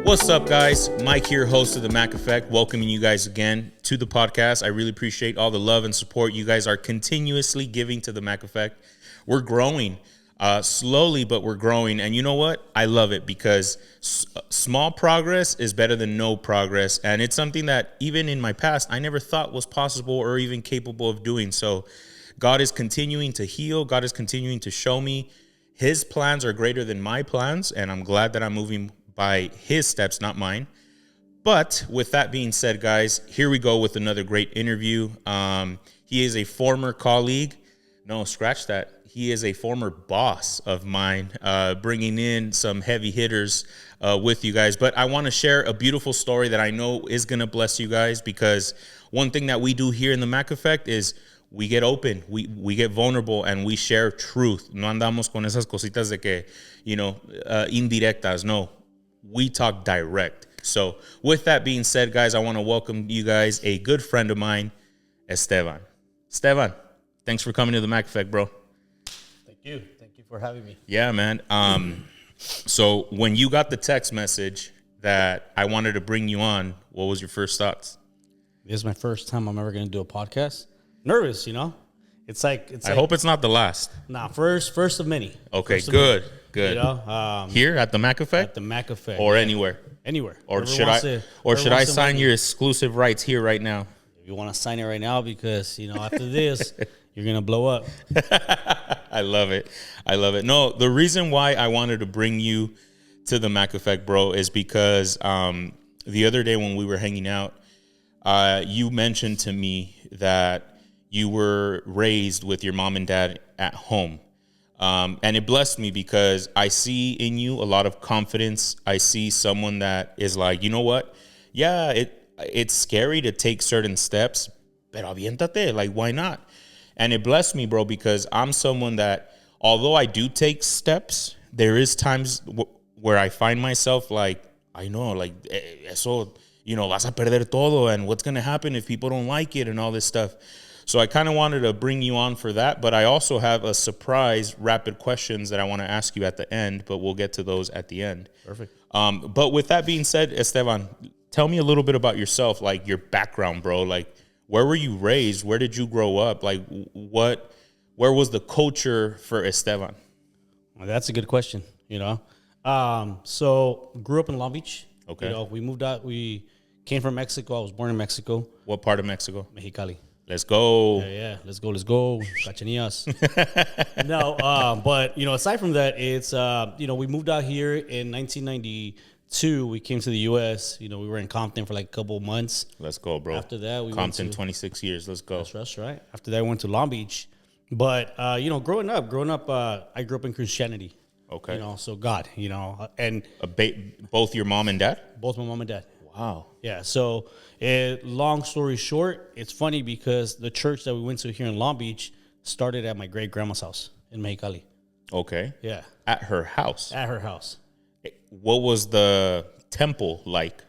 What's up, guys? Mike here, host of The Mac Effect, welcoming you guys again to the podcast. I really appreciate all the love and support you guys are continuously giving to The Mac Effect. We're growing slowly, but we're growing. And you know what? I love it because small progress is better than no progress. And it's something that even in my past, I never thought was possible or even capable of doing. So God is continuing to heal. God is continuing to show me His plans are greater than my plans. And I'm glad that I'm moving by His steps, not mine. But with that being said, guys, here we go with another great interview. He is a former colleague. No, scratch that. He is a former boss of mine, bringing in some heavy hitters with you guys. But I want to share a beautiful story that I know is going to bless you guys, because one thing that we do here in the Mac Effect is we get open, we get vulnerable, and we share truth. No andamos con esas cositas de que, indirectas. No, we talk direct. So with that being said, guys, I want to welcome you guys a good friend of mine, Esteban. Esteban, thanks for coming to the Mac Effect, bro. Thank you for having me. Yeah, man. So when you got the text message that I wanted to bring you on, what was your first thoughts? This is my first time I'm ever going to do a podcast. Nervous, It's like I hope it's not the last. Nah, first of many. Okay, good. Here at the Mac Effect? At the Mac Effect. Or anywhere. Or should I sign your exclusive rights here right now? If you want to sign it right now, because after this you're going to blow up. I love it. No, the reason why I wanted to bring you to the Mac Effect, bro, is because the other day when we were hanging out, you mentioned to me that you were raised with your mom and dad at home. And it blessed me because I see in you a lot of confidence. I see someone that is like, you know what? Yeah, it's scary to take certain steps, pero aviéntate, like, why not? And it blessed me, bro, because I'm someone that, although I do take steps, there is times where I find myself like, I know, like, eso, vas a perder todo, and what's going to happen if people don't like it and all this stuff. So I kind of wanted to bring you on for that, but I also have a surprise rapid questions that I want to ask you at the end, but we'll get to those at the end. Perfect. But with that being said, Esteban, tell me a little bit about yourself, like your background, bro. Like, where were you raised? Where did you grow up? Like, where was the culture for Esteban? Well, that's a good question, So grew up in Long Beach. Okay. We moved out. We came from Mexico. I was born in Mexico. What part of Mexico? Mexicali. Let's go. Yeah. Let's go. Cachanillas. No, but, aside from that, it's, we moved out here in 1992. We came to the U.S. We were in Compton for like a couple of months. Let's go, bro. After that, we Compton, went to 26 years. Let's go. That's right. After that, I went to Long Beach. But, growing up, I grew up in Christianity. Okay. So God, and both your mom and dad? Both my mom and dad. Wow. Yeah. So, long story short, it's funny because the church that we went to here in Long Beach started at my great grandma's house in Mexicali. Okay. Yeah. At her house. What was the temple like?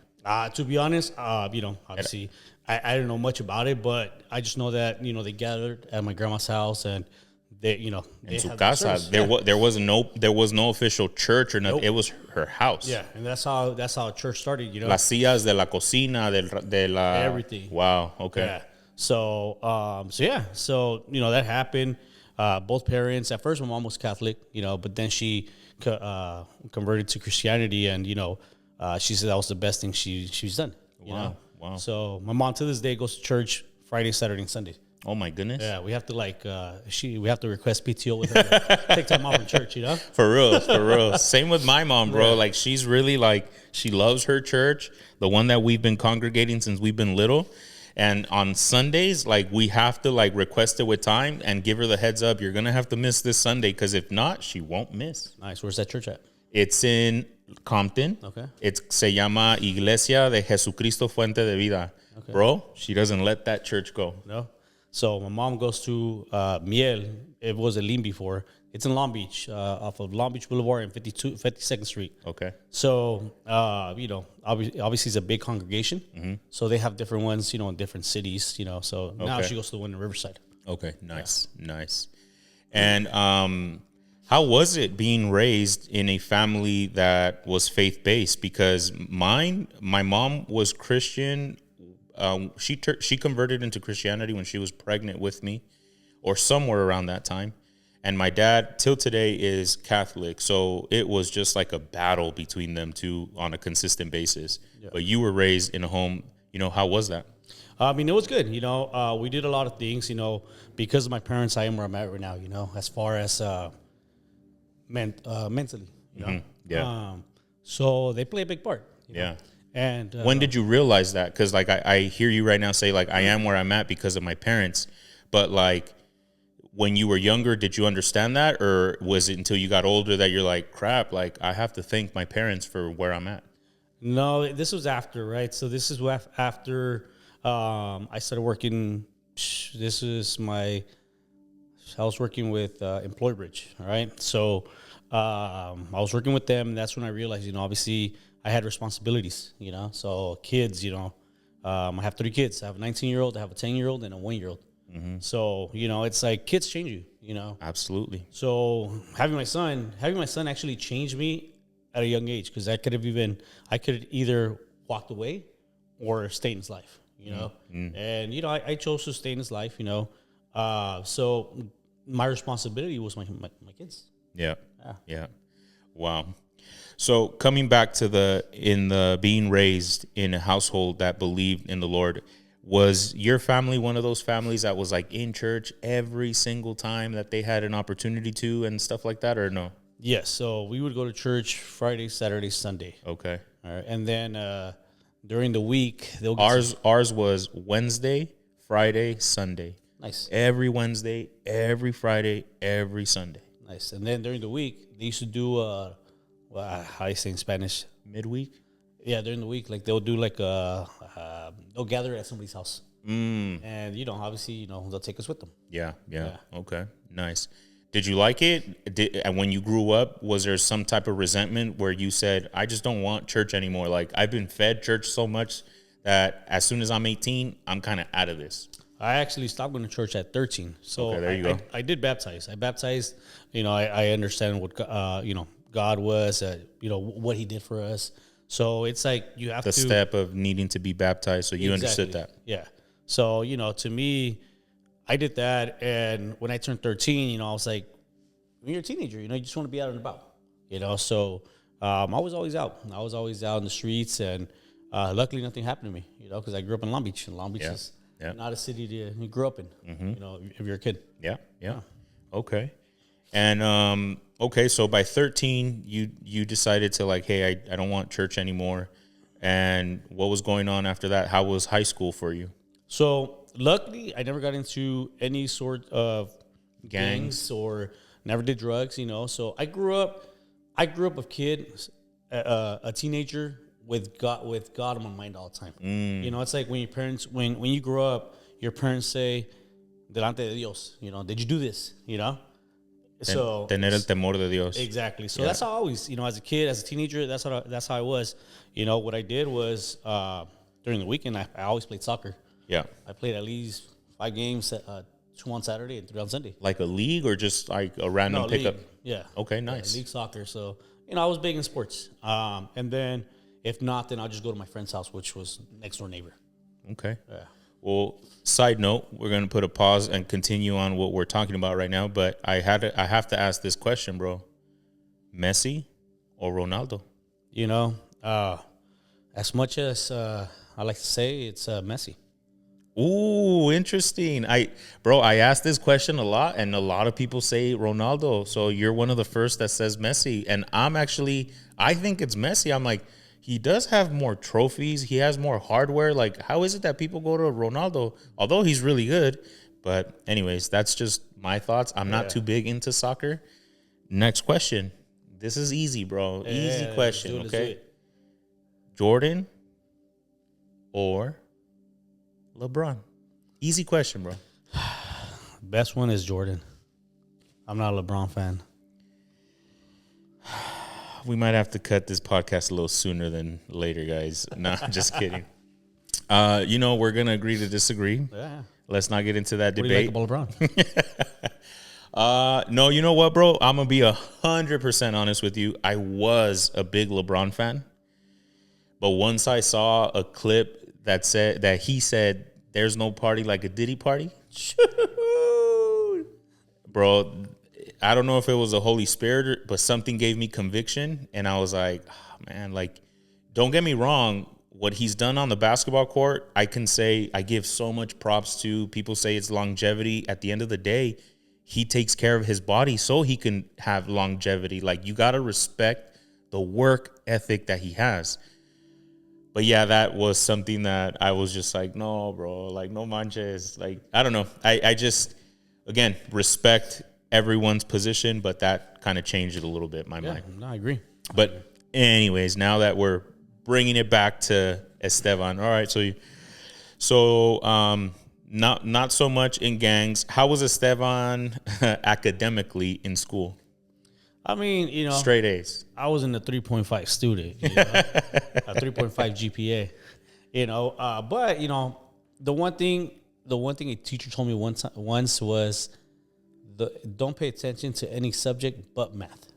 To be honest, obviously, I don't know much about it, but I just know that they gathered at my grandma's house and they, in su casa. There was no official church or nothing. Nope. It was her house. Yeah, and that's how church started. Las sillas de la cocina, de la everything. Wow. Okay. Yeah. So that happened. Both parents. At first, my mom was Catholic, but then she converted to Christianity, and she said that was the best thing she's done. Wow. So my mom to this day goes to church Friday, Saturday, and Sunday. Oh my goodness. Yeah, we have to we have to request PTO with her to take time off from church, For real. Same with my mom, bro. Yeah. Like, she's really she loves her church, the one that we've been congregating since we've been little. And on Sundays, we have to request it with time and give her the heads up. You're gonna have to miss this Sunday, because if not, she won't miss. Nice. Where's that church at? It's in Compton. Okay. Se llama Iglesia de Jesucristo Fuente de Vida. Okay. Bro, she doesn't let that church go. No. So my mom goes to Miel. It was a Lim before. It's in Long Beach, off of Long Beach Boulevard and 52nd Street. Okay. So, obviously it's a big congregation. Mm-hmm. So they have different ones, in different cities, So now she goes to the one in Riverside. Okay, nice. And How was it being raised in a family that was faith-based? Because my mom was Christian. She converted into Christianity when she was pregnant with me, or somewhere around that time. And my dad, till today, is Catholic. So it was just like a battle between them two on a consistent basis. Yeah. But you were raised in a home, how was that? I mean, it was good. We did a lot of things, because of my parents, I am where I'm at right now, as far as mentally, Yeah. So they play a big part. Yeah. And when did you realize that? Because like I hear you right now say like I am where I'm at because of my parents, but like when you were younger, did you understand that, or was it until you got older that you're like, crap, like I have to thank my parents for where I'm at? No, this was after, right? So this is after I started working. I was working with Employ Bridge, all right? So I was working with them, and that's when I realized, obviously I had responsibilities, So kids, I have 3 kids. I have a 19-year-old, I have a 10-year-old, and a 1-year-old. Mm-hmm. So, it's like kids change you, Absolutely. So having my son actually changed me at a young age, because I could either walked away or stay in his life, Mm-hmm. And, I chose to stay in his life, so my responsibility was my kids. Yeah. Wow. So coming back to the being raised in a household that believed in the Lord, was your family one of those families that was like in church every single time that they had an opportunity to and stuff like that, or no? Yes. So we would go to church Friday, Saturday, Sunday. Okay. All right. And then during the week, ours was Wednesday, Friday, Sunday. Nice. Every Wednesday, every Friday, every Sunday. Nice. And then during the week, they used to do how do you say in Spanish? Midweek? Yeah, during the week, like they'll do like they'll gather at somebody's house, and obviously, they'll take us with them. Yeah. Okay, nice. Did you like it? And when you grew up, was there some type of resentment where you said, "I just don't want church anymore"? Like I've been fed church so much that as soon as I'm 18, I'm kind of out of this. I actually stopped going to church at 13. So okay, there you go. I did baptize. I baptized. I understand what God was. What He did for us. So it's like you have the step of needing to be baptized. So you understood that. Yeah. So, to me, I did that. And when I turned 13, I was like, when you're a teenager, you just want to be out and about, So I was always out. I was always out in the streets. And luckily, nothing happened to me, because I grew up in Long Beach. And Long Beach is not a city to grow up in, if you're a kid. Yeah. Okay. And okay, so by 13, you decided to like, hey, I don't want church anymore. And what was going on after that? How was high school for you? So luckily, I never got into any sort of gangs or never did drugs. So I grew up a kid, a teenager with God on my mind all the time. It's like when your parents, when you grow up, your parents say, "Delante de Dios," did you do this? So tener el temor de Dios. Exactly. So that's how I always, as a kid, as a teenager, that's how I was. What I did was during the weekend, I always played soccer. Yeah. I played at least 5 games, 2 on Saturday and 3 on Sunday. Like a league or just like a random pickup? League. Yeah. Okay, nice. League soccer. So, I was big in sports. And then if not, then I'll just go to my friend's house, which was next door neighbor. Okay. Yeah. Well, side note, we're going to put a pause and continue on what we're talking about right now. But I have to ask this question, bro. Messi or Ronaldo? As much as I like to say, it's Messi. Ooh, interesting. I asked this question a lot, and a lot of people say Ronaldo. So you're one of the first that says Messi. And I think it's Messi. I'm like, he does have more trophies. He has more hardware. Like, how is it that people go to Ronaldo? Although he's really good. But anyways, that's just my thoughts. I'm not too big into soccer. Next question. This is easy, bro. Easy question, okay? Jordan or LeBron? Easy question, bro. Best one is Jordan. I'm not a LeBron fan. We might have to cut this podcast a little sooner than later, guys. Nah, just kidding. We're going to agree to disagree. Yeah. Let's not get into that what debate. What do you like about LeBron? No, you know what, bro? I'm gonna be 100% honest with you. I was a big LeBron fan, but once I saw a clip that said that he said, "There's no party like a Diddy party," bro. I don't know if it was the Holy Spirit, but something gave me conviction, and I was like, oh, man, like, don't get me wrong. What he's done on the basketball court, I can say I give so much props to. People say it's longevity. At the end of the day, he takes care of his body so he can have longevity. Like, you got to respect the work ethic that he has. But yeah, that was something that I was just like, no, bro, like, no manches. Like, I don't know. I just, again, respect everyone's position, but that kind of changed it a little bit in my mind. No, I agree. But anyways, now that we're bringing it back to Esteban. All right, not so much in gangs. How was Esteban academically in school? I mean, Straight A's. I was in the 3.5 student, a 3.5 GPA, but the one thing a teacher told me once was don't pay attention to any subject but math,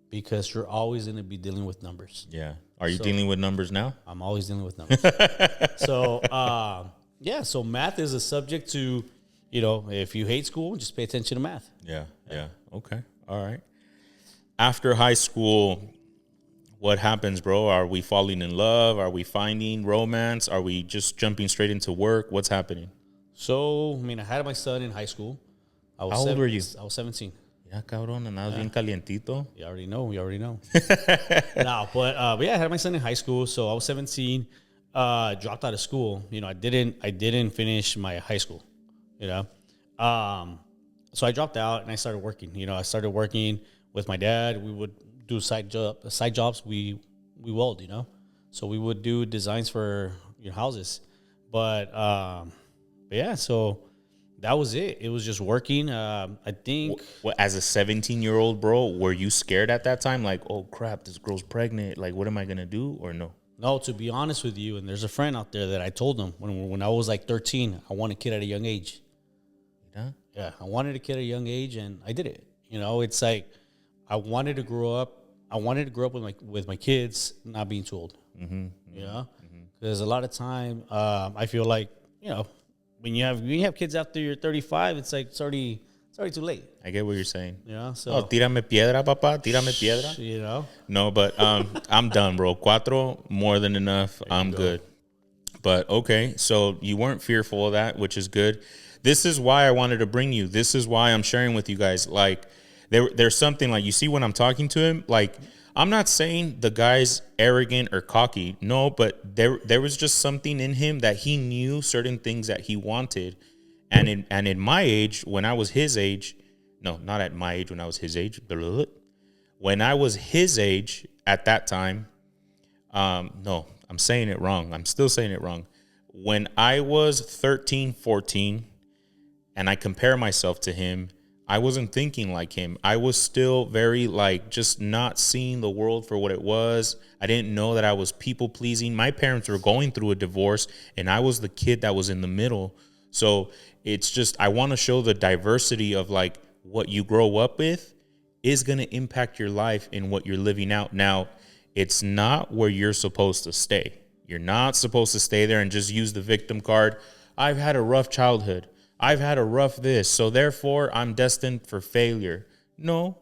because you're always going to be dealing with numbers. Yeah. Are you dealing with numbers now? I'm always dealing with numbers. So math is a subject to, if you hate school, just pay attention to math. Yeah. Okay. All right. After high school, what happens, bro? Are we falling in love? Are we finding romance? Are we just jumping straight into work? What's happening? So, I had my son in high school. How old were you? I was 17. Ya, cabrón, andabas bien calientito. You already know. No, but I had my son in high school, so I was 17. Dropped out of school. I didn't finish my high school. So I dropped out and I started working. I started working with my dad. We would do side jobs. We weld. So we would do designs for houses. But yeah, so that was it. It was just working. I think. Well, as a 17-year-old, bro, were you scared at that time? Like, oh crap, this girl's pregnant. Like, what am I gonna do? Or no? No, to be honest with you, and there's a friend out there that I told him when I was like 13, I wanted a kid at a young age. Yeah, I wanted a kid at a young age, and I did it. It's like I wanted to grow up. I wanted to grow up with my kids not being too old. Because a lot of time, I feel like when you have kids after you're 35, it's like it's already too late. I get what you're saying. So oh, tírame piedra, papá, tírame piedra. No, but I'm done, bro. 4, more than enough. I'm good. But okay, so you weren't fearful of that, which is good. This is why I wanted to bring you. This is why I'm sharing with you guys. Like, there's something like, you see when I'm talking to him, like, I'm not saying the guy's arrogant or cocky. No, but there was just something in him that he knew certain things that he wanted. And in my age, when I was his age, no, not at my age, when I was his age, when I was his age at that time, no, I'm saying it wrong. I'm still saying it wrong. When I was 13, 14, and I compare myself to him, I wasn't thinking like him. I was still very just not seeing the world for what it was. I didn't know that I was people pleasing. My parents were going through a divorce, and I was the kid that was in the middle. So it's just, I want to show the diversity of what you grow up with is going to impact your life and what you're living out. Now, it's not where you're supposed to stay. You're not supposed to stay there and just use the victim card. I've had a rough childhood. I've had a rough this, so therefore I'm destined for failure. No,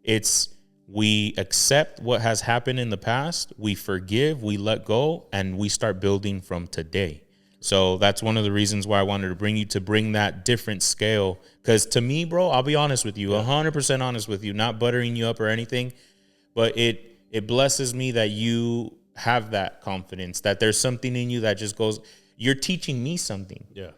it's we accept what has happened in the past, we forgive, we let go, and we start building from today. So that's one of the reasons why I wanted to bring that different scale. Because to me, bro, I'll be honest with you, 100% honest with you, not buttering you up or anything, but it blesses me that you have that confidence, that there's something in you that just goes, you're teaching me something. Yeah.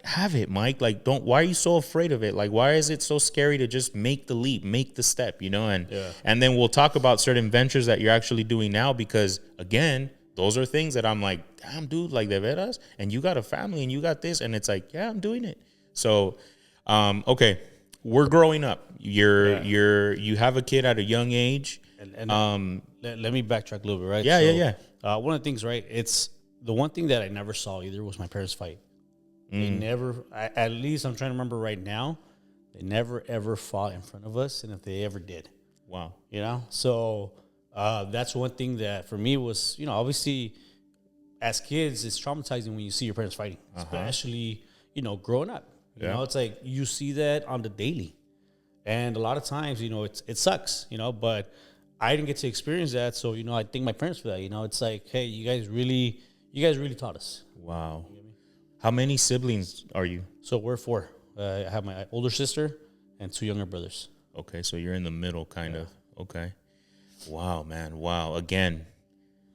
Have it, Mike. Why are you so afraid of it? Why is it so scary to just make the leap, make the step, And then we'll talk about certain ventures that you're actually doing now, because again, those are things that I'm like, damn, dude, de veras? And you got a family and you got this. And it's like, yeah, I'm doing it. So, okay, we're growing up. You have a kid at a young age. And let me backtrack a little bit, right? Yeah. One of the things, right? It's the one thing that I never saw either was my parents fight. They never, at least I'm trying to remember right now, They never ever fought in front of us, and if they ever did, Wow. you know. So that's one thing that for me was, you know, obviously as kids, it's traumatizing when you see your parents fighting, especially, you know, growing up. You know, it's like you see that on the daily. And a lot of times, you know, it sucks, you know, but I didn't get to experience that. So, you know, I thank my parents for that. You know, it's like, hey, you guys really taught us. Wow. How many siblings are you? So we're four. I have my older sister and two younger brothers. Okay, so you're in the middle, kind of. Okay. Wow, man. Wow. Again,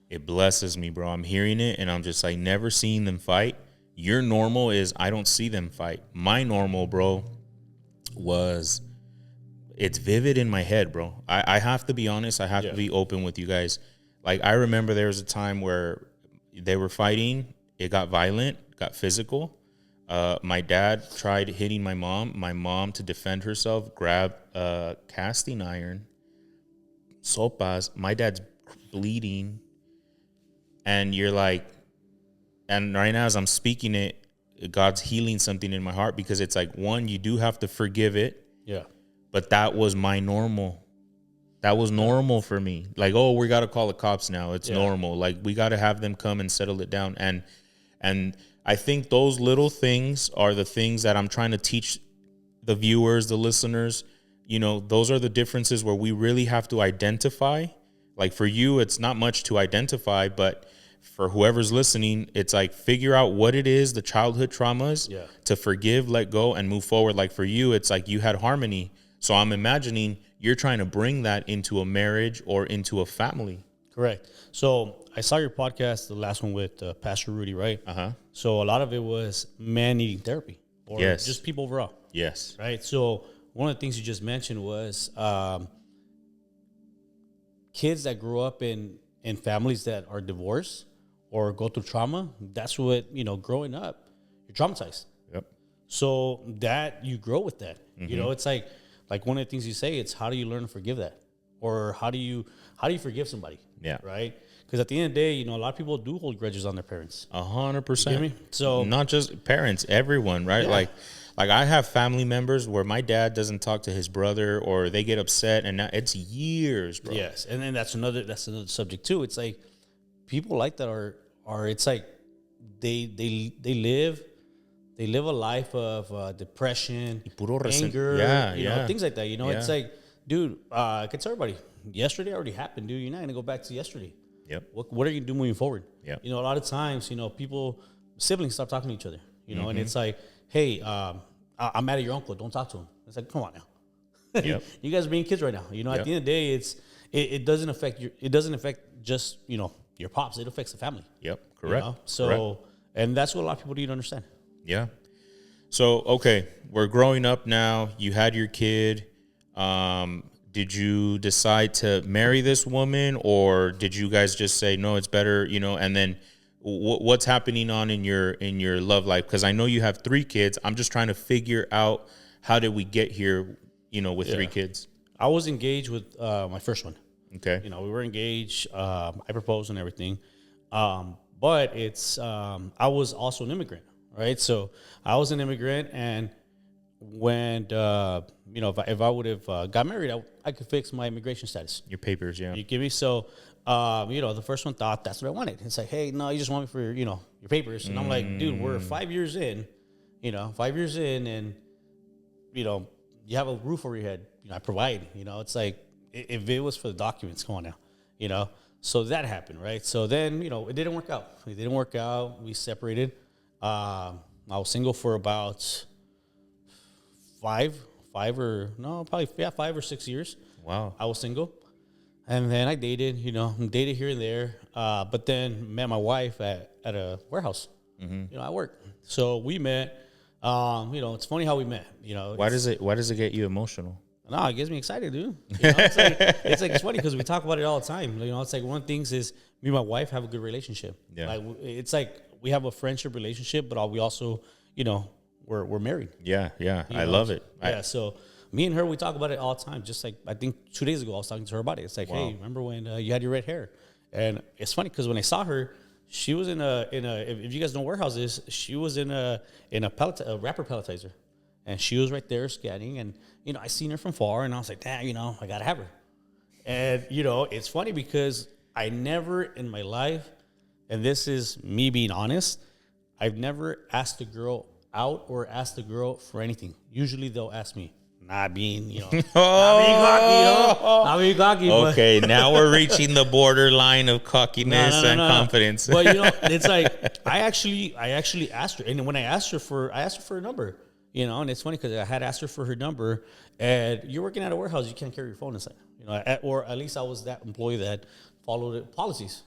it blesses me, bro. I'm hearing it, and I'm just like, never seeing them fight. Your normal is I don't see them fight. My normal, bro, was it's vivid in my head, bro. I have to be honest. I have to be open with you guys. Like, I remember there was a time where they were fighting. It got violent, got physical. My dad tried hitting my mom. My mom, to defend herself, grabbed a casting iron, sopas. My dad's bleeding. And you're like, and right now as I'm speaking it, God's healing something in my heart, because it's like, one, you do have to forgive it. Yeah. But that was my normal. That was normal for me. Like, oh, we got to call the cops now. It's normal. Like, we got to have them come and settle it down. And I think those little things are the things that I'm trying to teach the viewers, the listeners. You know, those are the differences where we really have to identify. Like, for you, it's not much to identify, but for whoever's listening, it's like, figure out what it is, the childhood traumas, to forgive, let go, and move forward. Like, for you, it's like you had harmony. So I'm imagining you're trying to bring that into a marriage or into a family. Correct. So I saw your podcast, the last one with Pastor Rudy, right? So a lot of it was man needing therapy, or just people overall. Yes. Right. So one of the things you just mentioned was kids that grew up in families that are divorced or go through trauma. That's what, you know, growing up, you're traumatized. Yep. So that you grow with that. You know, it's like one of the things you say, it's how do you learn to forgive that? Or how do you forgive somebody? Yeah. Right? Because at the end of the day, you know, a lot of people do hold grudges on their parents. 100%. So not just parents, everyone, right? Like I have family members where my dad doesn't talk to his brother, or they get upset, and it's years, bro. Yes, and then that's another subject too. It's like people like that are it's like they live a life of depression, anger, you know, things like that. You know, it's like, dude, I can tell everybody, yesterday already happened, dude. You're not gonna go back to yesterday. Yep. What are you gonna do moving forward? Yeah. You know, a lot of times, you know, siblings stop talking to each other. You know, and it's like, hey, I'm mad at your uncle. Don't talk to him. It's like, come on now. Yep. You guys are being kids right now. You know, at the end of the day, it doesn't affect just, you know, your pops. It affects the family. Yep. Correct. You know? So, correct. And that's what a lot of people need to understand. Yeah. So, okay, we're growing up now. You had your kid. Did you decide to marry this woman, or did you guys just say, no, it's better, you know, and then what's happening on in your love life? Because I know you have 3 kids. I'm just trying to figure out, how did we get here, you know, with 3 kids? I was engaged with my first one. Okay. You know, we were engaged. I proposed and everything. But it's I was also an immigrant, right? So I was an immigrant, and when you know, if I would have got married, I could fix my immigration status. Your papers, yeah. You give me so. You know, the first one thought that's what I wanted. It's like, hey, no, you just want me for, you know, your papers. And I'm like, dude, we're 5 years in, you know, 5 years in, and, you know, you have a roof over your head. You know, I provide, you know, it's like, if it was for the documents, come on now, you know. So that happened, right? So then, you know, it didn't work out. It didn't work out. We separated. I was single for about 5 or 6 years. Wow. I was single. And then I dated, you know, dated here and there. But then met my wife at a warehouse, you know, at work. So we met. You know, it's funny how we met. You know, why does it get you emotional? No, it gets me excited, dude. You know, it's funny because we talk about it all the time. You know, it's like one of the things is me and my wife have a good relationship. Yeah. Like it's like we have a friendship relationship, but we also, you know, we're married. Yeah, yeah. I know? love it. Yeah, so me and her, we talk about it all the time. Just like I think 2 days ago, I was talking to her about it. It's like, hey, remember when you had your red hair? And it's funny because when I saw her, she was in a if you guys know warehouses, she was in a wrapper pelletizer. and she was right there scanning, and I seen her from far, and I was like, damn, I gotta have her. And it's funny because I never in my life, and this is me being honest, I've never asked a girl out or asked a girl for anything. Usually they'll ask me. Not being, not being cocky, not being cocky. Okay, now we're reaching the borderline of cockiness and confidence. But it's like I actually asked her, and when I asked her for a number, and it's funny because I had asked her for her number, and you're working at a warehouse, you can't carry your phone inside, or at least I was that employee that followed the policies,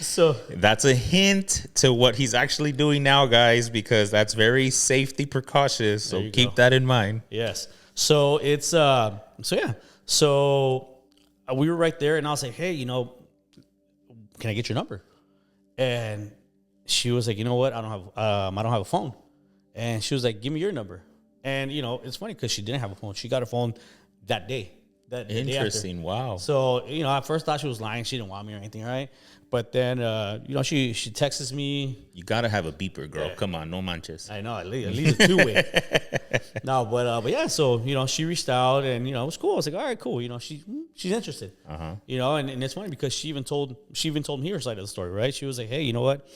So that's a hint to what he's actually doing now, guys, because that's very safety precautious. So keep that in mind. Yes. So it's So we were right there, and I was like, hey, can I get your number? And she was like, you know what? I don't have a phone. And she was like, give me your number. And it's funny because she didn't have a phone. She got a phone that day. Interesting. Wow. So, I first thought she was lying. She didn't want me or anything, right? But then, she texts me. You got to have a beeper, girl. Yeah. Come on, no manches. I know, at least a two-way. No, but yeah, so, she reached out, and, it was cool. I was like, all right, cool. She's interested. Uh-huh. And it's funny because she even told me her side of the story, right? She was like, hey, you know what?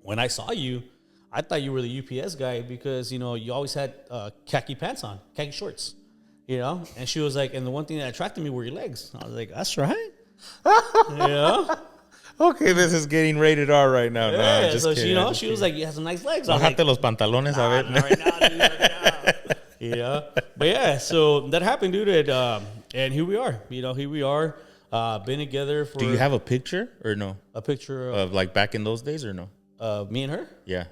When I saw you, I thought you were the UPS guy because, you always had khaki pants on, khaki shorts. And she was like, and the one thing that attracted me were your legs. I was like, that's right. Okay, this is getting rated R right now. Yeah, no, just so kidding, she was like, you have some nice legs. Bájate los pantalones a ver. Not right now, dude, right now. But yeah, so that happened, dude. And here we are. Here we are. Been together for. Do you have a picture or no? A picture of like back in those days or no? Of me and her? Yeah.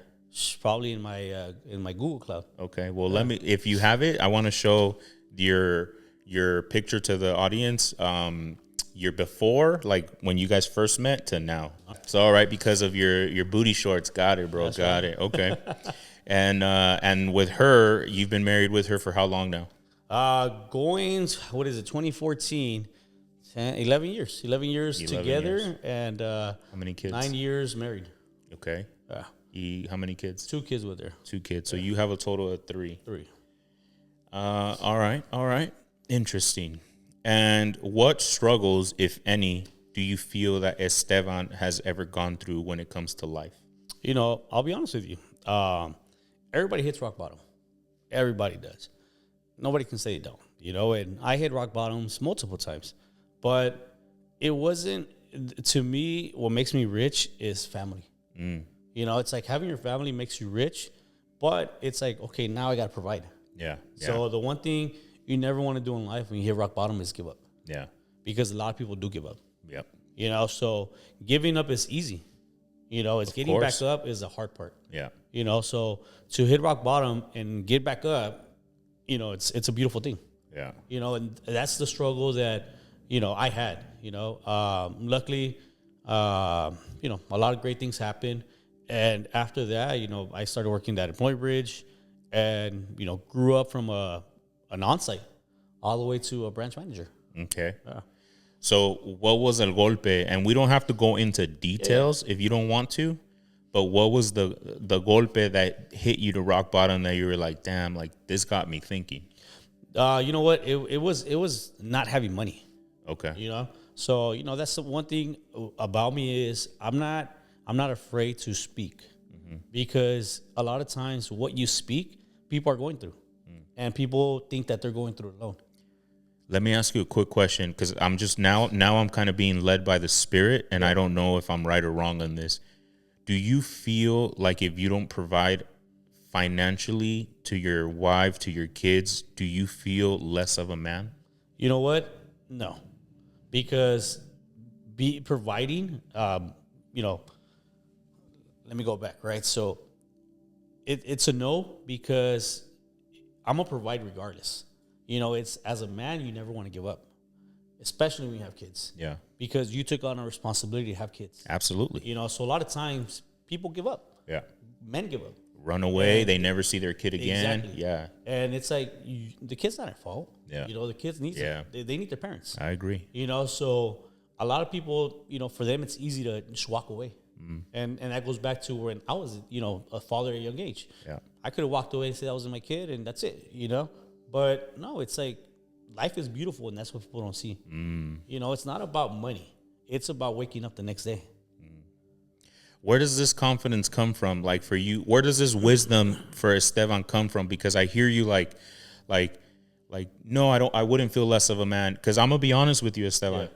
Probably in my Google Cloud. Okay, well let me. If you have it, I want to show your picture to the audience. Your before, like when you guys first met, to now. So all right, because of your booty shorts. Got it, bro. That's got right. It. Okay. And with her, you've been married with her for how long now? What is it? 2014. 11 years. 11 years together, years. And how many kids? 9 years married. Okay. How many kids? 2 kids with her. 2 kids. So you have a total of 3. 3. All right. Interesting. And what struggles, if any, do you feel that Esteban has ever gone through when it comes to life? I'll be honest with you. Everybody hits rock bottom. Everybody does. Nobody can say they don't. And I hit rock bottoms multiple times. But it wasn't, to me, what makes me rich is family. It's like having your family makes you rich, but it's like, okay, now I got to provide. Yeah. So the one thing you never want to do in life when you hit rock bottom is give up. Yeah. Because a lot of people do give up. Yep. So giving up is easy. It's getting back up is the hard part. Yeah. So to hit rock bottom and get back up, it's a beautiful thing. Yeah. And that's the struggle that, I had, luckily, a lot of great things happened. And after that, I started working at Employee Bridge and, grew up from an on-site all the way to a branch manager. Okay. Yeah. So what was el golpe? And we don't have to go into details if you don't want to, but what was the golpe that hit you to rock bottom that you were like, damn, like this got me thinking? You know what? It was not having money. Okay. So, that's the one thing about me is I'm not afraid to speak because a lot of times what you speak, people are going through and people think that they're going through it alone. Let me ask you a quick question because I'm just now I'm kind of being led by the Spirit and I don't know if I'm right or wrong on this. Do you feel like if you don't provide financially to your wife, to your kids, do you feel less of a man? You know what? No. Because providing, let me go back, right? So it's a no because I'm going to provide regardless. It's as a man, you never want to give up, especially when you have kids. Yeah. Because you took on a responsibility to have kids. Absolutely. So a lot of times people give up. Yeah. Men give up. Run away. They never see their kid again. Exactly. Yeah. And it's like the kid's not at fault. Yeah. The kids need they need their parents. I agree. So a lot of people, for them, it's easy to just walk away. And that goes back to when I was, a father at a young age. Yeah. I could have walked away and said that wasn't my kid, and that's it, But no, it's like life is beautiful, and that's what people don't see. It's not about money. It's about waking up the next day. Where does this confidence come from? Like for you, where does this wisdom for Esteban come from? Because I hear you like, no, I wouldn't feel less of a man. Because I'm gonna be honest with you, Esteban. Yeah.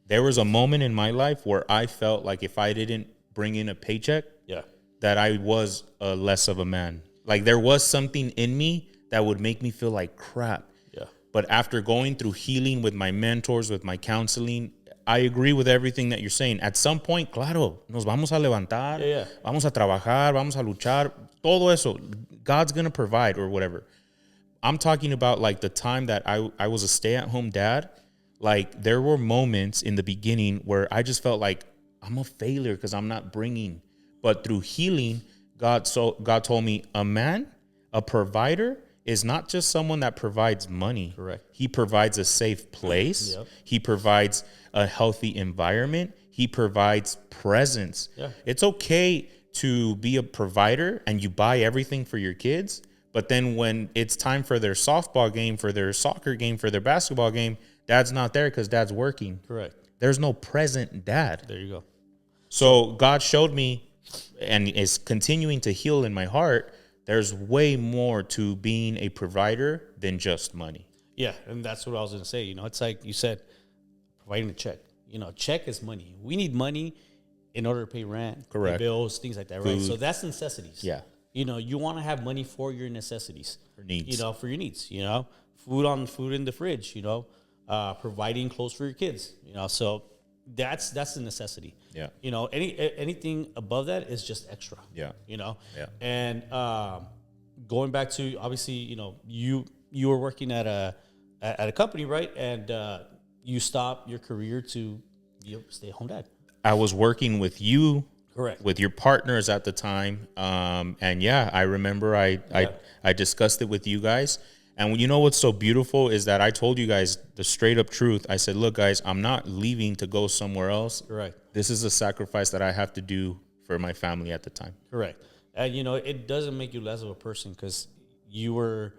There was a moment in my life where I felt like if I didn't bring in a paycheck, that I was less of a man. Like there was something in me that would make me feel like crap. Yeah. But after going through healing with my mentors, with my counseling, I agree with everything that you're saying. At some point, claro, nos vamos a levantar, vamos a trabajar, vamos a luchar, todo eso. God's going to provide or whatever. I'm talking about like the time that I was a stay-at-home dad. Like there were moments in the beginning where I just felt like I'm a failure because I'm not bringing. But through healing, God told me a provider is not just someone that provides money. Correct. He provides a safe place. Yep. He provides a healthy environment. He provides presence. Yeah. It's okay to be a provider and you buy everything for your kids, but then when it's time for their softball game, for their soccer game, for their basketball game, dad's not there because dad's working. Correct. There's no present dad. There you go. So God showed me and is continuing to heal in my heart. There's way more to being a provider than just money. Yeah, and that's what I was going to say. It's like you said, providing a check. Check is money. We need money in order to pay rent, Correct. pay bills, things like that, right? So that's necessities. Yeah. You want to have money for your necessities. For needs. For your needs, food in the fridge, providing clothes for your kids, so that's the necessity. Yeah. Anything above that is just extra. Yeah. Yeah. And Going back to obviously, you were working at a company, right? And you stopped your career to be a stay-at-home dad. I was working with you. Correct. With your partners at the time. And yeah, I remember I discussed it with you guys. And you know what's so beautiful is that I told you guys the straight up truth. I said, look, guys, I'm not leaving to go somewhere else. Correct. This is a sacrifice that I have to do for my family at the time. Correct. And, it doesn't make you less of a person because you were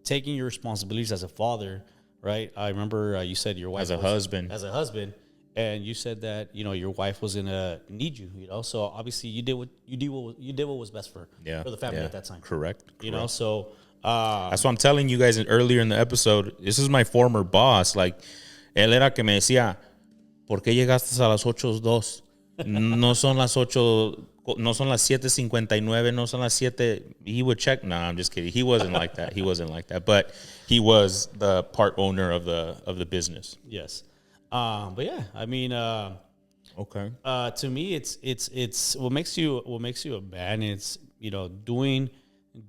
taking your responsibilities as a father, right? I remember you said your wife as a husband, and you said that your wife was gonna need you, So obviously you did what was best for the family at that time. Correct. So that's what I'm telling you guys earlier in the episode. This is my former boss. Like, él era que me decía, ¿por qué llegaste a las 8:02? No son las 8. No son las 7:59. No son las 7. He would check. Nah, I'm just kidding. He wasn't like that. He wasn't like that. But he was the part owner of the business. Yes. But yeah, I mean, okay. To me, it's what makes you a man. It's doing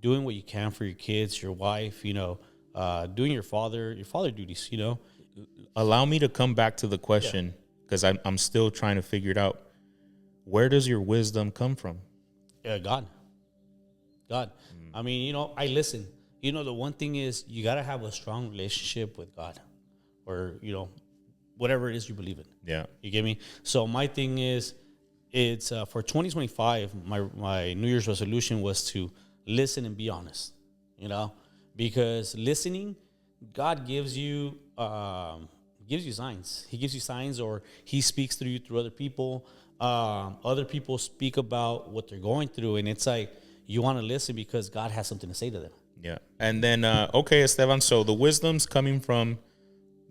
what you can for your kids, your wife. Doing your father duties. Allow me to come back to the question because I'm still trying to figure it out. Where does your wisdom come from? God. I mean, I listen. The one thing is you got to have a strong relationship with God, or whatever it is you believe in. Yeah. You get me? So my thing is, it's for 2025, my New Year's resolution was to listen and be honest, because listening, God gives you signs. He gives you signs, or he speaks through you through other people. Other people speak about what they're going through, and it's like you want to listen because God has something to say to them. Yeah. And then, okay, Esteban, so the wisdom's coming from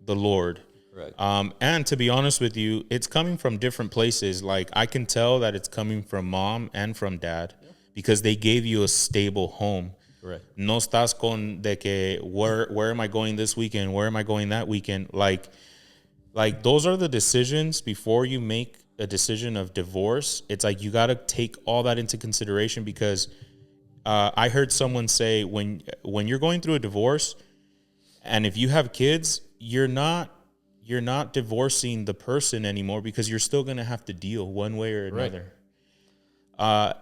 the Lord. Right. And to be honest with you, it's coming from different places. Like I can tell that it's coming from mom and from dad because they gave you a stable home. Correct. No estás con de que where am I going this weekend? Where am I going that weekend? Like those are the decisions before you make a decision of divorce. It's like you got to take all that into consideration because I heard someone say when you're going through a divorce and if you have kids, you're not divorcing the person anymore because you're still going to have to deal one way or another. Right.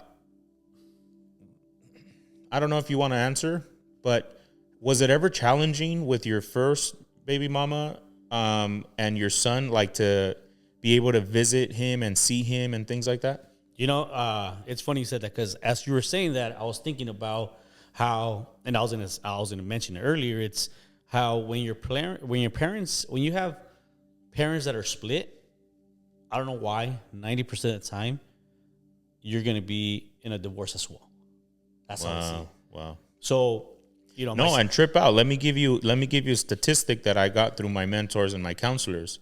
I don't know if you want to answer, but was it ever challenging with your first baby mama and your son, like to be able to visit him and see him and things like that? You know, it's funny you said that because as you were saying that, I was thinking about how, and I was gonna mention it earlier. It's how when you have parents that are split, I don't know why, 90% of the time, you're gonna be in a divorce as well. That's how I see it. Wow. So, No, and trip out. Let me give you a statistic that I got through my mentors and my counselors.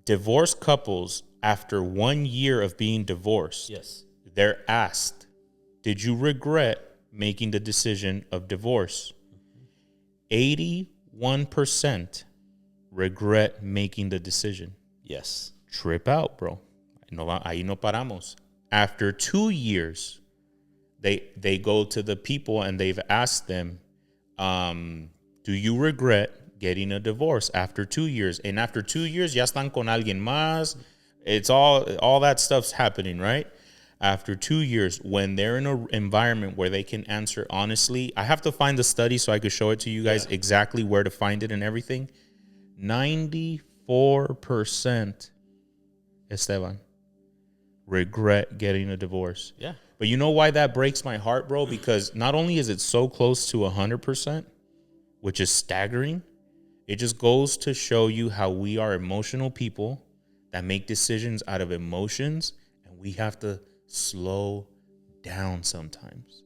Divorced couples, after 1 year of being divorced, yes, they're asked, did you regret making the decision of divorce? 81% regret making the decision. yes, Trip out, bro. Ahí no paramos. After 2 years, they go to the people and they've asked them, do you regret getting a divorce after 2 years? And after 2 years, ya están con alguien más. It's all that stuff's happening, right? After 2 years, when they're in an environment where they can answer honestly, I have to find the study so I could show it to you guys exactly where to find it and everything. 94%, Esteban, regret getting a divorce. yeah, But you know why that breaks my heart, bro? Because not only is it so close to 100%, which is staggering, it just goes to show you how we are emotional people that make decisions out of emotions, and we have to slow down sometimes.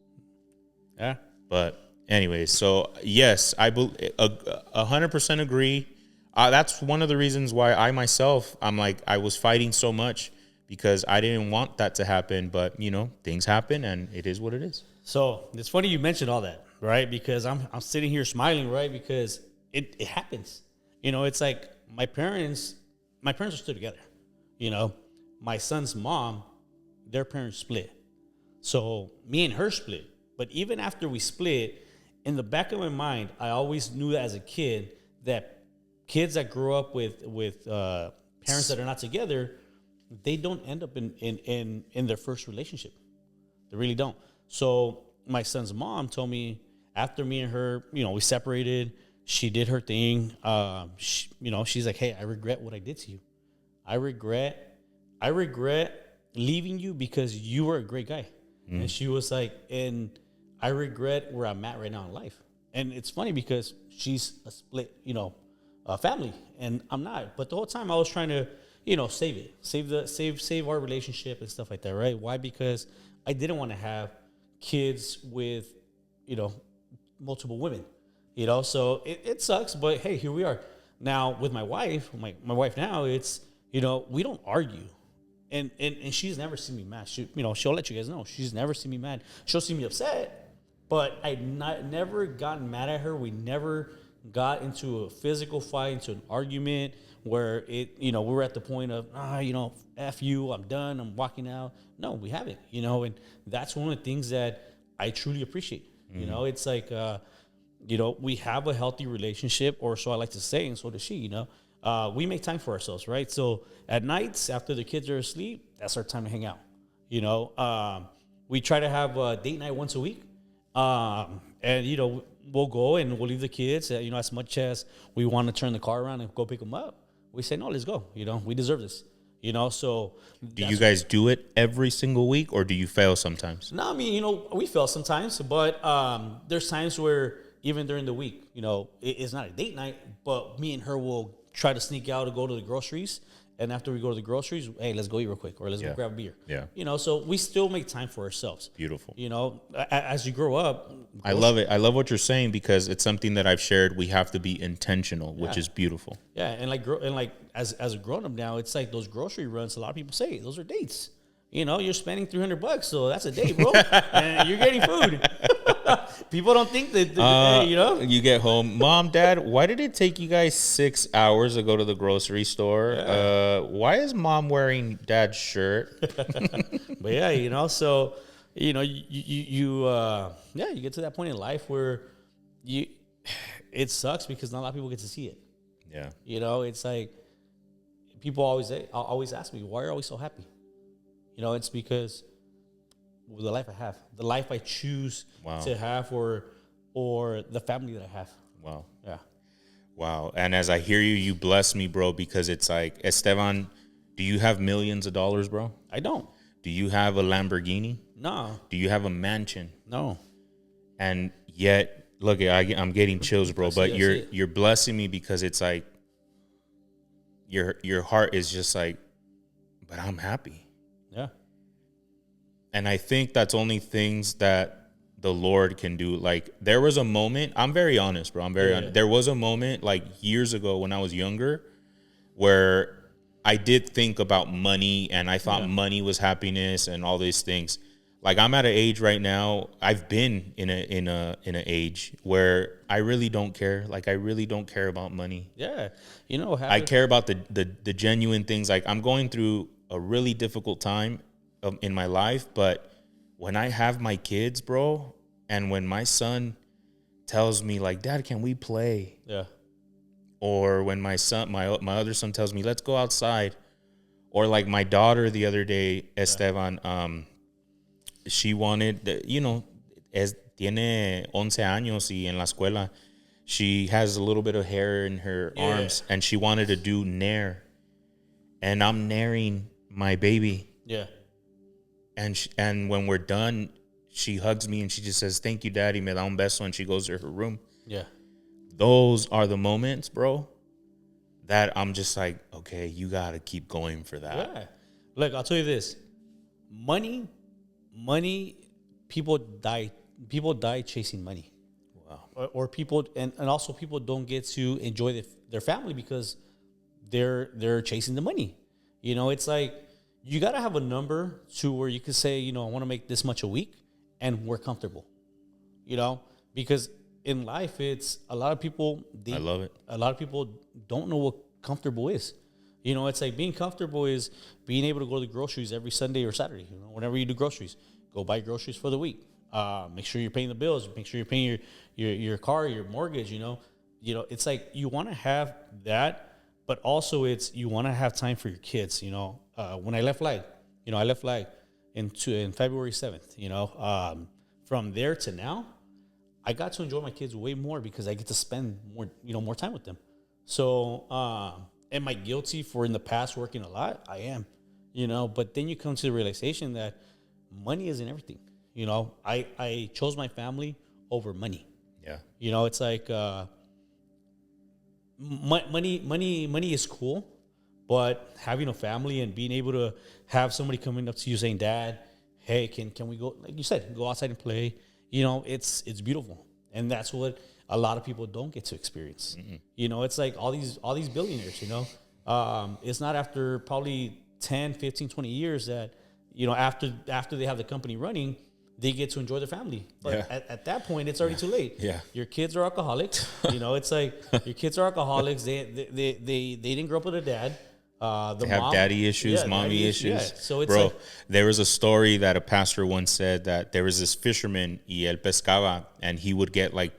yeah. But anyways, so yes, I 100% agree. That's one of the reasons why I myself, I was fighting so much because I didn't want that to happen. But things happen, and it is what it is. So it's funny you mentioned all that, right? Because I'm sitting here smiling, right? Because it happens. It's like my parents are still together. My son's mom, their parents split. So me and her split. But even after we split, in the back of my mind, I always knew that as a kid that kids that grow up with parents that are not together, they don't end up in their first relationship. They really don't. So my son's mom told me after me and her, we separated. She did her thing. She's like, hey, I regret what I did to you. I regret leaving you because you were a great guy. And she was like, and I regret where I'm at right now in life. And it's funny because she's a split, family, and I'm not. But the whole time I was trying to, save it, save our relationship and stuff like that, right? Why? Because I didn't want to have kids with, multiple women, So it sucks, but hey, here we are. Now with my wife, my wife now, it's we don't argue. And she's never seen me mad. She'll let you guys know. She's never seen me mad. She'll see me upset, but I never gotten mad at her. We never got into a physical fight, into an argument where we were at the point of, F you, I'm done, I'm walking out. No, we haven't, and that's one of the things that I truly appreciate. It's like, we have a healthy relationship, or so I like to say, and so does she, we make time for ourselves, right? So at nights after the kids are asleep, that's our time to hang out. We try to have a date night once a week, and we'll go and we'll leave the kids. As much as we want to turn the car around and go pick them up, we say no, let's go. We deserve this. So do you guys do it every single week, or do you fail sometimes? No, I mean, we fail sometimes, but there's times where even during the week, it's not a date night, but me and her will try to sneak out to go to the groceries. And after we go to the groceries, hey, let's go eat real quick, or let's go grab a beer. Yeah. So we still make time for ourselves. Beautiful. As you grow up. I love it. I love what you're saying because it's something that I've shared. We have to be intentional, which is beautiful. Yeah. And as a grown up now, it's like those grocery runs, a lot of people say those are dates. You're spending $300, so that's a date, bro. And you're getting food. People don't think that, You get home, Mom, Dad, why did it take you guys 6 hours to go to the grocery store? Yeah. Why is Mom wearing Dad's shirt? But yeah, so, you get to that point in life where it sucks because not a lot of people get to see it. Yeah. It's like people always ask me, why are you always so happy? It's because the life I have, the life I choose to have, or the family that I have. Wow. Yeah. Wow. And as I hear you, you bless me, bro, because it's like, Esteban, do you have millions of dollars, bro? I don't. Do you have a Lamborghini? No. Do you have a mansion? No. And yet, look, I'm getting chills, bro. But I see it. you're blessing me because it's like your heart is just like, but I'm happy. Yeah. And I think that's only things that the Lord can do. Like there was a moment, I'm very honest, bro. I'm very honest. There was a moment like years ago when I was younger where I did think about money and I thought money was happiness and all these things. Like I'm at an age right now, I've been in an age where I really don't care. Like I really don't care about money. Yeah. I care about the genuine things. Like I'm going through a really difficult time in my life, but when I have my kids, bro, and when my son tells me like, "Dad, can we play?" Yeah. Or when my other son tells me, "Let's go outside." Or like my daughter the other day, Esteban, she wanted, tiene 11 años y en la escuela, she has a little bit of hair in her arms and she wanted to do nair. And I'm nairing my baby. Yeah. And when we're done, she hugs me and she just says, "Thank you, Daddy." Me da un beso, and she goes to her room. Yeah. Those are the moments, bro, that I'm just like, okay, you got to keep going for that. Yeah. Look, I'll tell you this. Money, people die chasing money. Wow. Or people, and also people don't get to enjoy their family because they're chasing the money. It's like you got to have a number to where you can say, I want to make this much a week and we're comfortable, because in life, it's a lot of people. I love it. A lot of people don't know what comfortable is. It's like being comfortable is being able to go to the groceries every Sunday or Saturday. Whenever you do groceries, go buy groceries for the week. Make sure you're paying the bills. Make sure you're paying your car, your mortgage. It's like you want to have that, but also you want to have time for your kids. When I left Flag, in February 7th. From there to now, I got to enjoy my kids way more because I get to spend more time with them. So, am I guilty for in the past working a lot? I am, but then you come to the realization that money isn't everything. I chose my family over money. Yeah. It's like, money is cool, but having a family and being able to have somebody coming up to you saying, "Dad, hey, can we go," like you said, go outside and play. It's beautiful. And that's what a lot of people don't get to experience. Mm-hmm. It's like all these billionaires, it's not after probably 10, 15, 20 years that, after they have the company running, they get to enjoy their family. But at that point, it's already too late. Yeah. Your kids are alcoholics. It's like your kids are alcoholics. They didn't grow up with a dad. They have daddy issues, mommy issues. Yeah. So it's bro, there was a story that a pastor once said that there was this fisherman, y él pescaba, and he would get like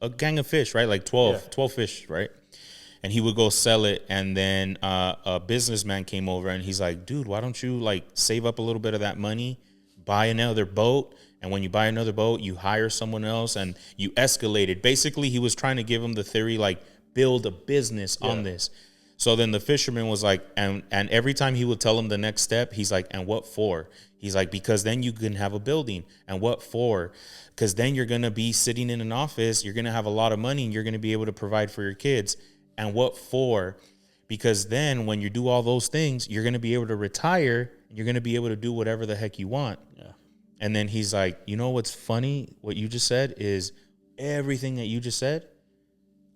a gang of fish, right? Like 12 fish, right? And he would go sell it. And then a businessman came over and he's like, "Dude, why don't you like save up a little bit of that money, buy another boat? And when you buy another boat, you hire someone else and you escalate it." Basically, he was trying to give him the theory, like build a business on this. So then the fisherman was like, and every time he would tell him the next step, he's like, "And what for?" He's like, "Because then you can have a building." "And what for?" "Because then you're going to be sitting in an office, you're going to have a lot of money, and you're going to be able to provide for your kids." "And what for?" "Because then when you do all those things, you're going to be able to retire, and you're going to be able to do whatever the heck you want." Yeah. And then he's like, "You know what's funny? What you just said is everything that you just said,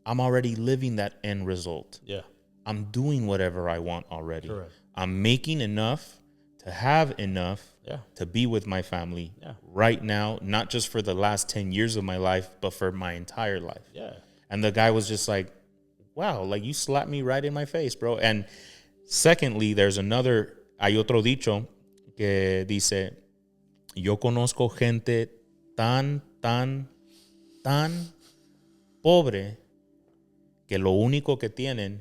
I'm already living that end result. Yeah. I'm doing whatever I want already. Correct. I'm making enough to have enough to be with my family right now, not just for the last 10 years of my life, but for my entire life." Yeah. And the guy was just like, wow, like you slapped me right in my face, bro. And secondly, hay otro dicho que dice, "Yo conozco gente tan pobre que lo único que tienen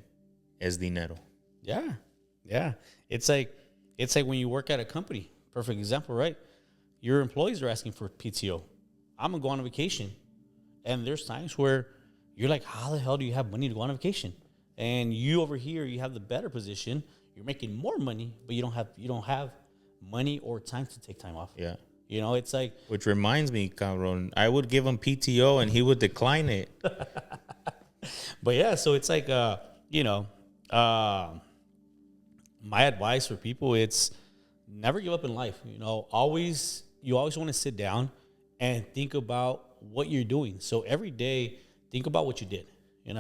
es dinero." Yeah. Yeah. It's like when you work at a company. Perfect example, right? Your employees are asking for PTO. I'm going to go on a vacation. And there's times where, you're like, how the hell do you have money to go on vacation? And you over here, you have the better position. You're making more money, but you don't have money or time to take time off. Yeah. You know, it's like, Which reminds me, Cameron, I would give him PTO and he would decline it. but yeah, so it's like, my advice for people, it's never give up in life. You always want to sit down and think about what you're doing. So every day, think about what you did, think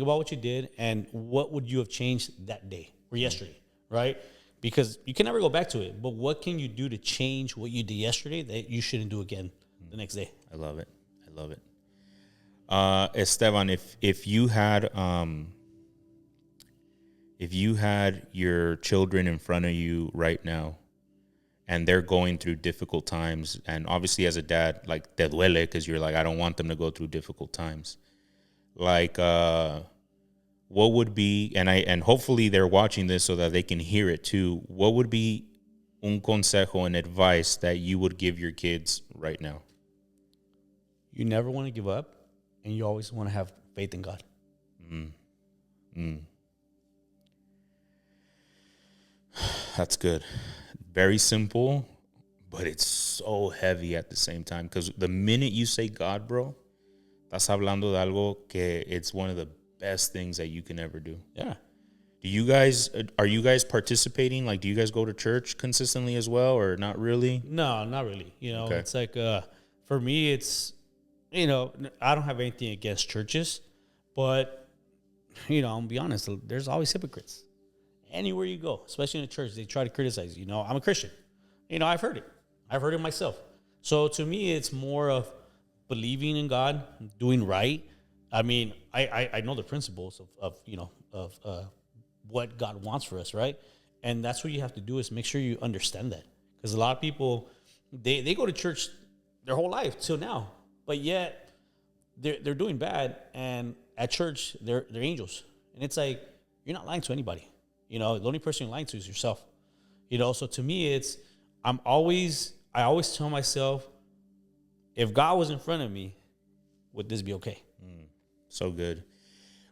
about what you did and what would you have changed that day or yesterday, right? Because you can never go back to it, but what can you do to change what you did yesterday that you shouldn't do again the next day? I love it. Esteban, if you had your children in front of you right now and they're going through difficult times, and obviously as a dad, like, te duele because you're like, I don't want them to go through difficult times. Like, what would be, and hopefully they're watching this so that they can hear it too, what would be un consejo and advice that you would give your kids right now? You never want to give up, and you always want to have faith in God. That's good. Very simple, but it's so heavy at the same time. Because the minute you say God, bro, estás hablando de algo que it's one of the best things that you can ever do. Yeah. Are you guys participating? Like, do you guys go to church consistently as well, or not really? No, not really. Okay. It's like, for me, it's, I don't have anything against churches, but, I'm going to be honest, there's always hypocrites. Anywhere you go, especially in a church, they try to criticize you. I'm a Christian. I've heard it. I've heard it myself. So to me, it's more of believing in God, doing right. I mean, I know the principles of what God wants for us, right? And that's what you have to do is make sure you understand that. Because a lot of people, they go to church their whole life till now, but yet they're doing bad, and at church they're angels. And it's like, you're not lying to anybody. The only person you're lying to is yourself. So to me, I always tell myself, if God was in front of me, would this be okay? So good.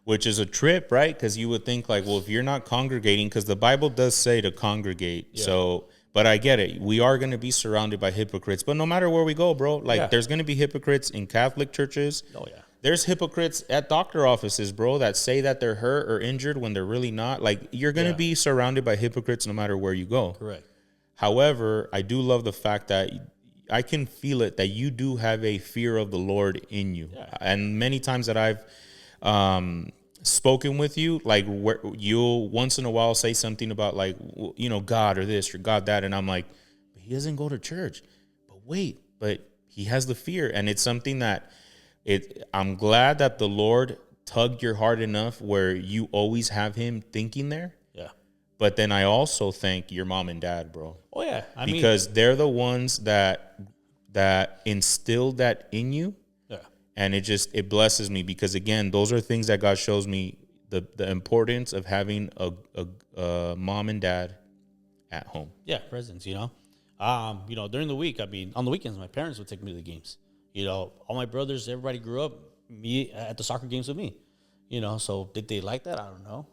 Which is a trip, right? Because you would think like, well, if you're not congregating, because the Bible does say to congregate. Yeah. So, but I get it. We are going to be surrounded by hypocrites. But no matter where we go, bro, there's going to be hypocrites in Catholic churches. Oh, yeah. There's hypocrites at doctor offices, bro, that say that they're hurt or injured when they're really not. Like, you're going to be surrounded by hypocrites no matter where you go. Correct. However, I do love the fact that I can feel it, that you do have a fear of the Lord in you. Yeah. And many times that I've spoken with you, like, where you'll once in a while say something about, like, God or this or God that. And I'm like, but he doesn't go to church. But he has the fear. And it's something that I'm glad that the Lord tugged your heart enough where you always have him thinking there. Yeah. But then I also thank your mom and dad, bro. Oh, yeah. Because they're the ones that instilled that in you. Yeah. And it blesses me because, again, those are things that God shows me the importance of having a mom and dad at home. Yeah, presence, during the week, on the weekends, my parents would take me to the games. All my brothers, everybody grew up at the soccer games with me. So did they like that? I don't know.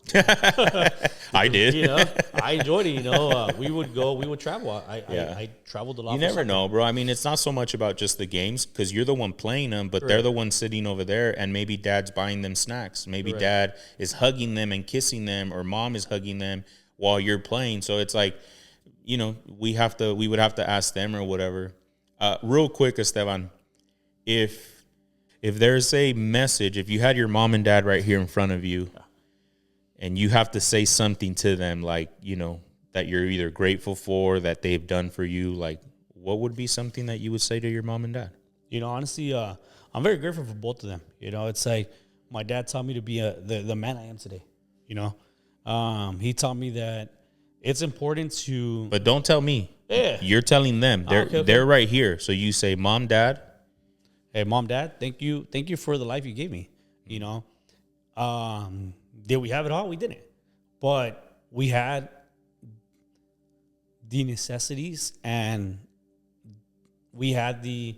I did. I enjoyed it. We would travel. I traveled a lot. You never know, bro. I mean, it's not so much about just the games because you're the one playing them, but they're the one sitting over there, and maybe dad's buying them snacks. Maybe dad is hugging them and kissing them, or mom is hugging them while you're playing. So it's like, we would have to ask them or whatever. Real quick, Esteban, if there's a message, if you had your mom and dad right here in front of you and you have to say something to them, like, that you're either grateful for, that they've done for you, like, what would be something that you would say to your mom and dad? Honestly, I'm very grateful for both of them. It's like my dad taught me to be the man I am today. He taught me that it's important to... But don't tell me. Yeah. You're telling them. They're right here. So you say, Mom, Dad. Hey, Mom, Dad, thank you for the life you gave me. Did we have it all? We didn't. But we had the necessities, and we had the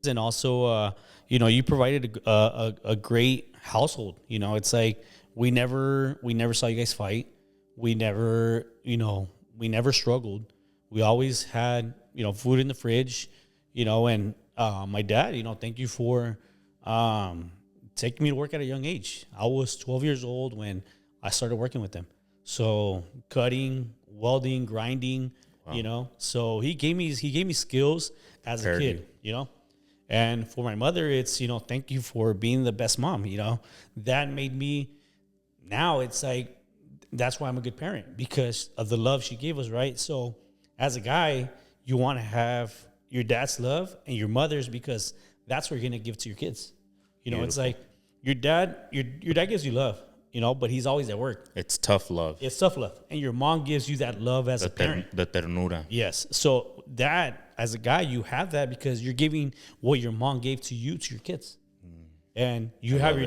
and also, you provided a great household. It's like we never saw you guys fight. We never, we never struggled. We always had, food in the fridge, and my dad, thank you for taking me to work at a young age. I was 12 years old when I started working with them. So cutting, welding, grinding, so he gave me skills as a Prepared you. kid, And for my mother, it's, thank you for being the best mom, That made me, now it's like, that's why I'm a good parent, because of the love she gave us, right? So as a guy, you want to have your dad's love and your mother's, because that's what you're going to give to your kids. It's Beautiful. like your dad gives you love, but he's always at work. It's tough love. It's tough love. And your mom gives you that love as a parent. The ternura. Yes. So that, as a guy, you have that because you're giving what your mom gave to you, to your kids. And you have love it.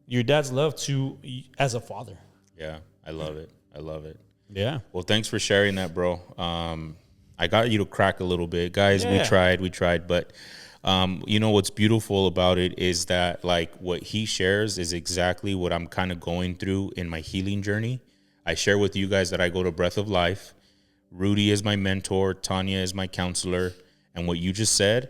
your dad's love to, as a father. Yeah, I love it. I love it. Yeah. Well, thanks for sharing that, bro. I got you to crack a little bit, guys. Yeah. We tried, but what's beautiful about it is that like what he shares is exactly what I'm kind of going through in my healing journey. I share with you guys that I go to Breath of Life. Rudy is my mentor. Tanya is my counselor, and what you just said,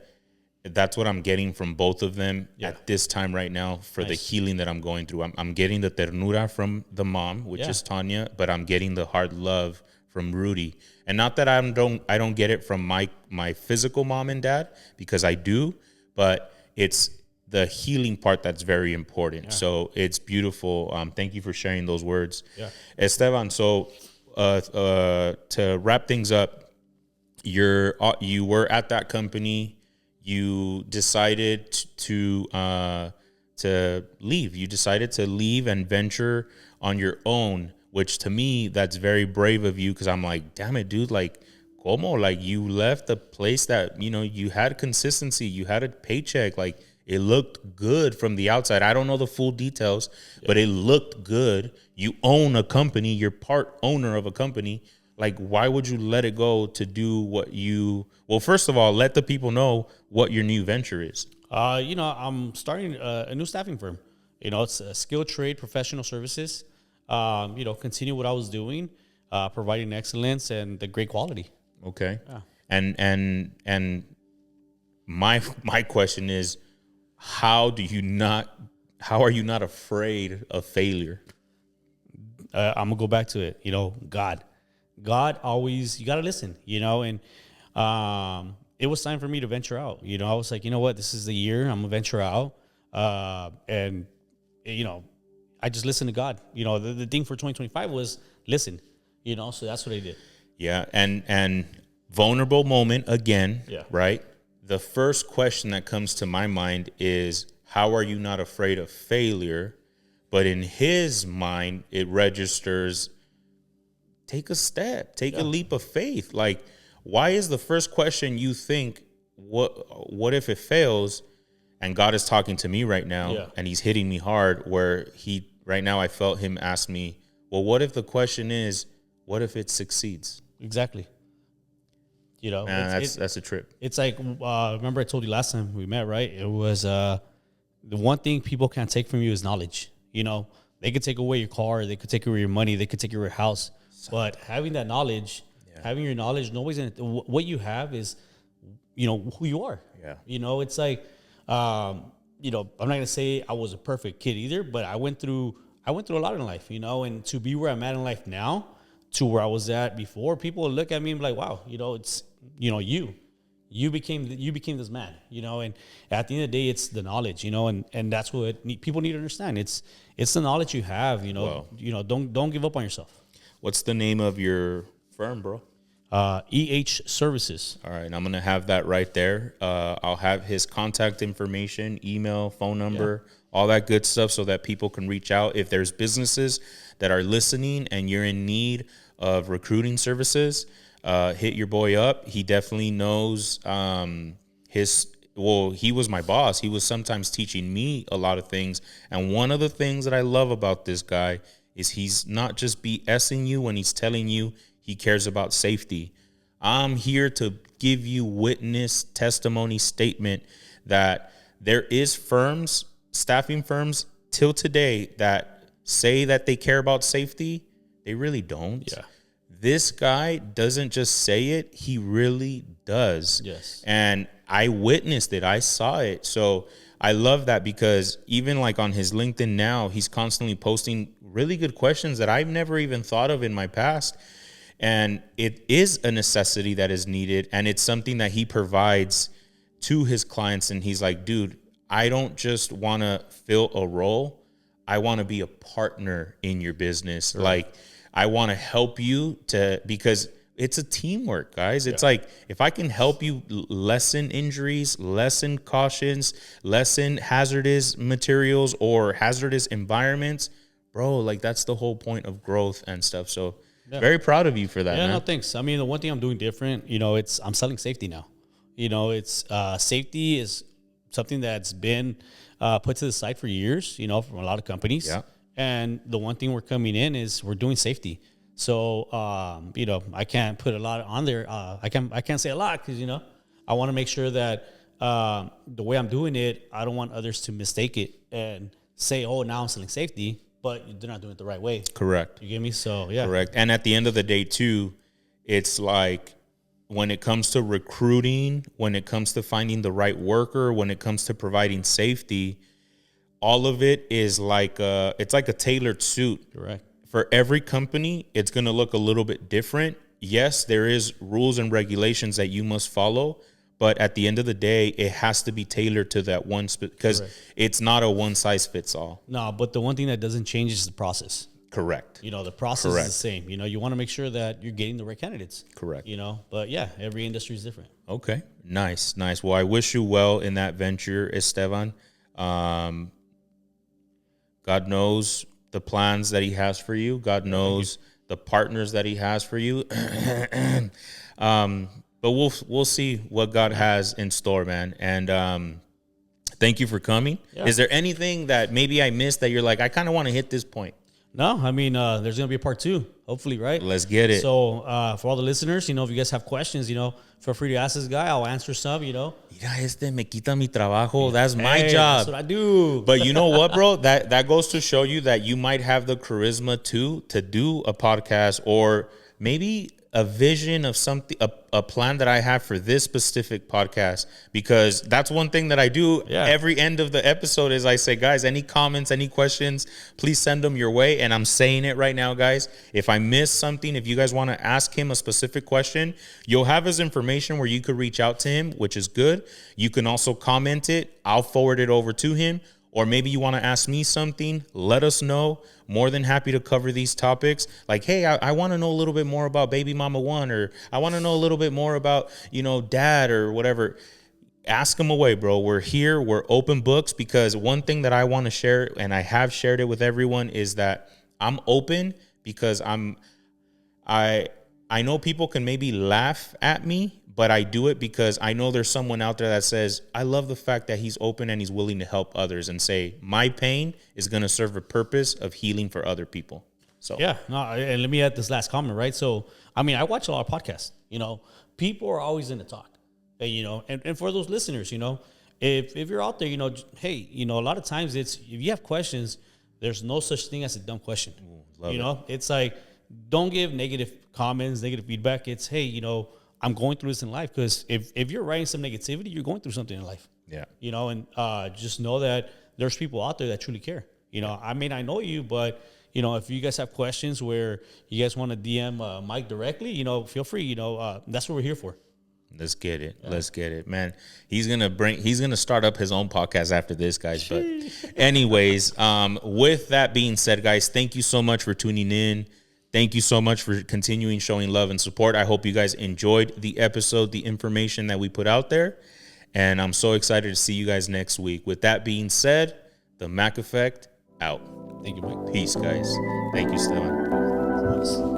that's what I'm getting from both of them at this time right now for the healing that I'm going through. I'm getting the ternura from the mom, which is Tanya, but I'm getting the hard love from Rudy. And not that I don't get it from my physical mom and dad, because I do, but it's the healing part that's very important. Yeah. So it's beautiful. Thank you for sharing those words. Yeah. Esteban, so to wrap things up, you were at that company. You decided to leave. You decided to leave and venture on your own, which to me, that's very brave of you, because I'm like, damn it, dude, like, como? Like, you left a place that, you had consistency, you had a paycheck, like, it looked good from the outside. I don't know the full details, but it looked good. You own a company, you're part owner of a company. Like, why would you let it go to do what well, first of all, let the people know what your new venture is. I'm starting a new staffing firm. It's a skilled trade professional services. Continue what I was doing, providing excellence and the great quality. Okay. Yeah. And my question is, how are you not afraid of failure? I'm gonna go back to it. God always, you got to listen, and it was time for me to venture out. I was like, you know what, this is the year I'm gonna venture out. And I just listened to God. The thing for 2025 was listen, so that's what I did. Yeah. And vulnerable moment again, right? The first question that comes to my mind is, how are you not afraid of failure? But in his mind, it registers, take a step, take a leap of faith. Like, why is the first question you think, what if it fails? And God is talking to me right now, and he's hitting me hard, where right now I felt him ask me, well, what if the question is, what if it succeeds? Exactly. Man, that's a trip. It's like, remember I told you last time we met, right? It was the one thing people can't take from you is knowledge. They could take away your car, they could take away your money, they could take away your house. But having that knowledge, having your knowledge, nobody's gonna. What you have is, who you are. Yeah. It's like, I'm not gonna say I was a perfect kid either, but I went through a lot in life, and to be where I'm at in life now, to where I was at before, people would look at me and be like, wow, it's, you became this man, and at the end of the day, it's the knowledge, and that's what people need to understand. It's the knowledge you have, don't give up on yourself. What's the name of your firm, bro? EH Services. All right, and I'm going to have that right there. I'll have his contact information, email, phone number, all that good stuff, so that people can reach out. If there's businesses that are listening and you're in need of recruiting services, hit your boy up. He definitely knows he was my boss. He was sometimes teaching me a lot of things. And one of the things that I love about this guy is he's not just BSing you when he's telling you he cares about safety. I'm here to give you witness testimony statement that there is firms, staffing firms till today that say that they care about safety. They really don't. Yeah. This guy doesn't just say it, he really does. Yes. And I witnessed it. I saw it. So I love that because even like on his LinkedIn now, he's constantly posting really good questions that I've never even thought of in my past. And it is a necessity that is needed. And it's something that he provides to his clients. And he's like, dude, I don't just want to fill a role. I want to be a partner in your business. Right. Like, I want to help you because it's a teamwork, guys. It's like, if I can help you lessen injuries, lessen cautions, lessen hazardous materials or hazardous environments, bro, like that's the whole point of growth and stuff. So very proud of you for that, man. No, thanks. I mean, the one thing I'm doing different, I'm selling safety now. It's safety is something that's been put to the side for years, from a lot of companies. Yeah. And the one thing we're coming in is we're doing safety. So, I can't put a lot on there. I can't say a lot because, I want to make sure that the way I'm doing it, I don't want others to mistake it and say, oh, now I'm selling safety, but they're not doing it the right way. Correct. You get me? So, yeah. Correct. And at the end of the day, too, it's like when it comes to recruiting, when it comes to finding the right worker, when it comes to providing safety, all of it is like it's like a tailored suit. Correct. For every company, it's going to look a little bit different. Yes, there is rules and regulations that you must follow, but at the end of the day, it has to be tailored to that one because it's not a one size fits all. No, but the one thing that doesn't change is the process. Correct. The process is the same. You want to make sure that you're getting the right candidates. Correct. But yeah, every industry is different. Okay. Nice. Well, I wish you well in that venture, Esteban. God knows the plans that he has for you. God knows the partners that he has for you. But we'll see what God has in store, man. And thank you for coming. Yeah. Is there anything that maybe I missed that you're like, I kind of want to hit this point? No, I mean, there's going to be a part 2, hopefully, right? Let's get it. So for all the listeners, if you guys have questions, feel free to ask this guy. I'll answer some, Mira, me quita mi trabajo. That's my job. That's what I do. But you know what, bro? That goes to show you that you might have the charisma too to do a podcast or maybe a vision of something, a plan that I have for this specific podcast, because that's one thing that I do every end of the episode is I say, guys, any comments, any questions, please send them your way. And I'm saying it right now, guys. If I miss something, if you guys want to ask him a specific question, you'll have his information where you could reach out to him, which is good. You can also comment it. I'll forward it over to him. Or maybe you want to ask me something, let us know. More than happy to cover these topics. Like, hey, I want to know a little bit more about Baby Mama 1, or I want to know a little bit more about, dad or whatever. Ask them away, bro. We're here. We're open books, because one thing that I want to share, and I have shared it with everyone, is that I'm open because I know people can maybe laugh at me, but I do it because I know there's someone out there that says, I love the fact that he's open and he's willing to help others, and say, my pain is going to serve a purpose of healing for other people. So, yeah. No, and let me add this last comment, right? So, I mean, I watch a lot of podcasts, people are always in the talk, and for those listeners, if you're out there, hey, a lot of times if you have questions, there's no such thing as a dumb question. Ooh, it's like, don't give negative comments, negative feedback. It's, hey, I'm going through this in life, because if you're writing some negativity, you're going through something in life. Yeah. And just know that there's people out there that truly care. I mean, I know you, but if you guys have questions where you guys want to DM Mike directly, feel free. That's what we're here for. Let's get it. Yeah. Let's get it, man. He's gonna start up his own podcast after this, guys. But anyways, with that being said, guys, thank you so much for tuning in. Thank you so much for continuing showing love and support. I hope you guys enjoyed the episode, the information that we put out there. And I'm so excited to see you guys next week. With that being said, the Mac Effect out. Thank you, Mike. Peace, guys. Thank you, Esteban.